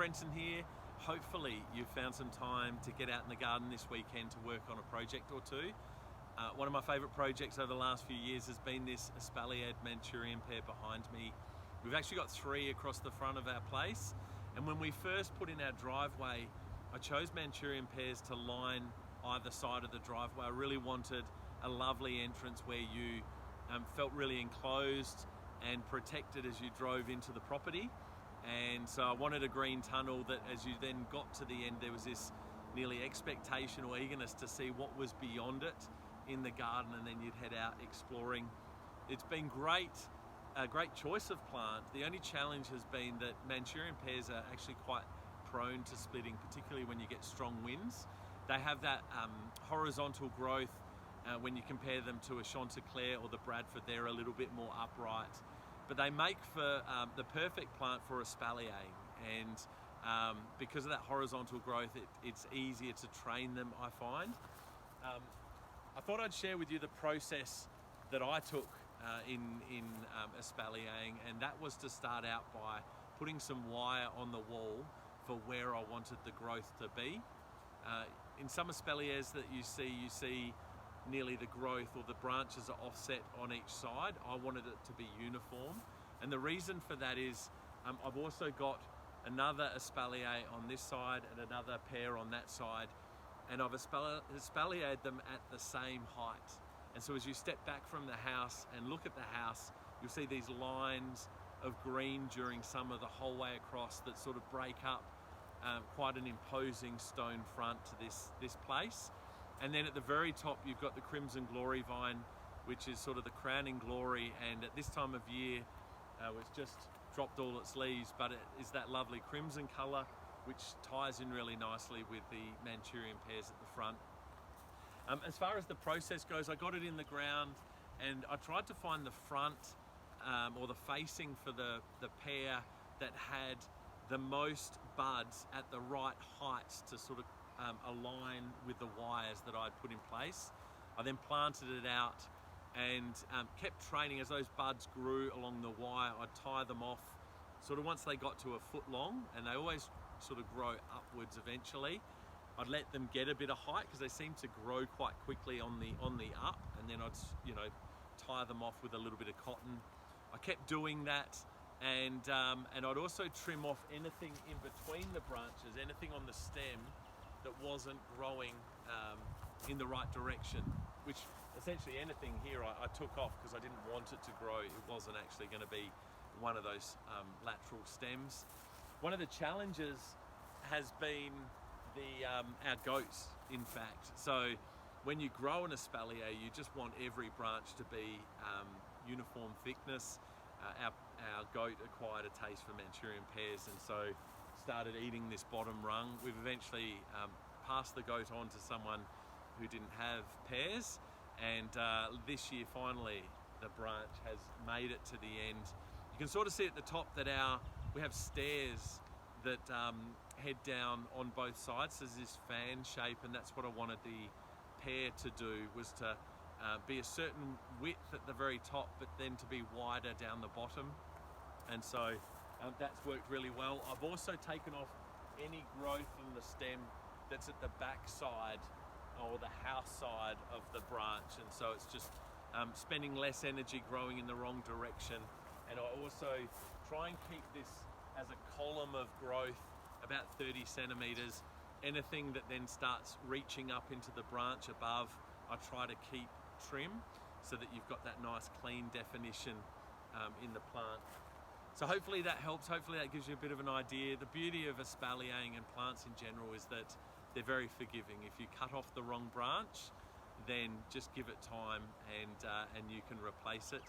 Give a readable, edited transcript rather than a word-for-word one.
Brenton here. Hopefully you've found some time to get out in the garden this weekend to work on a project or two. One of my favourite projects over the last few years has been this Espaliered Manchurian pear behind me. We've actually got 3 across the front of our place, and when we first put in our driveway, I chose Manchurian pears to line either side of the driveway. I really wanted a lovely entrance where you felt really enclosed and protected as you drove into the property. And so I wanted a green tunnel that as you then got to the end, there was this nearly expectation or eagerness to see what was beyond it in the garden, and then you'd head out exploring. It's been great, a great choice of plant. The only challenge has been that Manchurian pears are actually quite prone to splitting, particularly when you get strong winds. They have that horizontal growth. When you compare them to a Chanticleer or the Bradford, they're a little bit more upright. But they make for the perfect plant for espaliering, and because of that horizontal growth, it's easier to train them, I find. I thought I'd share with you the process that I took in espaliering, and that was to start out by putting some wire on the wall for where I wanted the growth to be. In some espaliers that you see nearly the growth or the branches are offset on each side. I wanted it to be uniform, and the reason for that is I've also got another espalier on this side and another pair on that side, and I've espaliered them at the same height. And so as you step back from the house and look at the house, you'll see these lines of green during summer the whole way across that sort of break up quite an imposing stone front to this place. And then at the very top, you've got the Crimson Glory vine, which is sort of the crowning glory. And at this time of year, it's just dropped all its leaves, but it is that lovely crimson color, which ties in really nicely with the Manchurian pears at the front. As far as the process goes, I got it in the ground and I tried to find the front or the facing for the pear that had the most buds at the right heights to sort of align with the wires that I'd put in place. I then planted it out and kept training. As those buds grew along the wire, I'd tie them off sort of once they got to a foot long, and they always sort of grow upwards eventually. I'd let them get a bit of height because they seem to grow quite quickly on the up, and then I'd tie them off with a little bit of cotton. I kept doing that, and I'd also trim off anything in between the branches, anything on the stem that wasn't growing in the right direction, which essentially anything here I took off because I didn't want it to grow. It wasn't actually going to be one of those lateral stems. One of the challenges has been our goats, in fact. So when you grow an espalier, you just want every branch to be uniform thickness. Our goat acquired a taste for Manchurian pears, and so started eating this bottom rung. We've eventually passed the goat on to someone who didn't have pears, and this year finally the branch has made it to the end. You can sort of see at the top that we have stairs that head down on both sides. There's this fan shape, and that's what I wanted the pear to do, was to be a certain width at the very top, but then to be wider down the bottom. And so that's worked really well. I've also taken off any growth from the stem that's at the back side or the house side of the branch, and so it's just spending less energy growing in the wrong direction. And I also try and keep this as a column of growth about 30 centimeters. Anything that then starts reaching up into the branch above, I try to keep trim so that you've got that nice clean definition in the plant. So hopefully that helps. Hopefully that gives you a bit of an idea. The beauty of espaliering and plants in general is that they're very forgiving. If you cut off the wrong branch, then just give it time and you can replace it.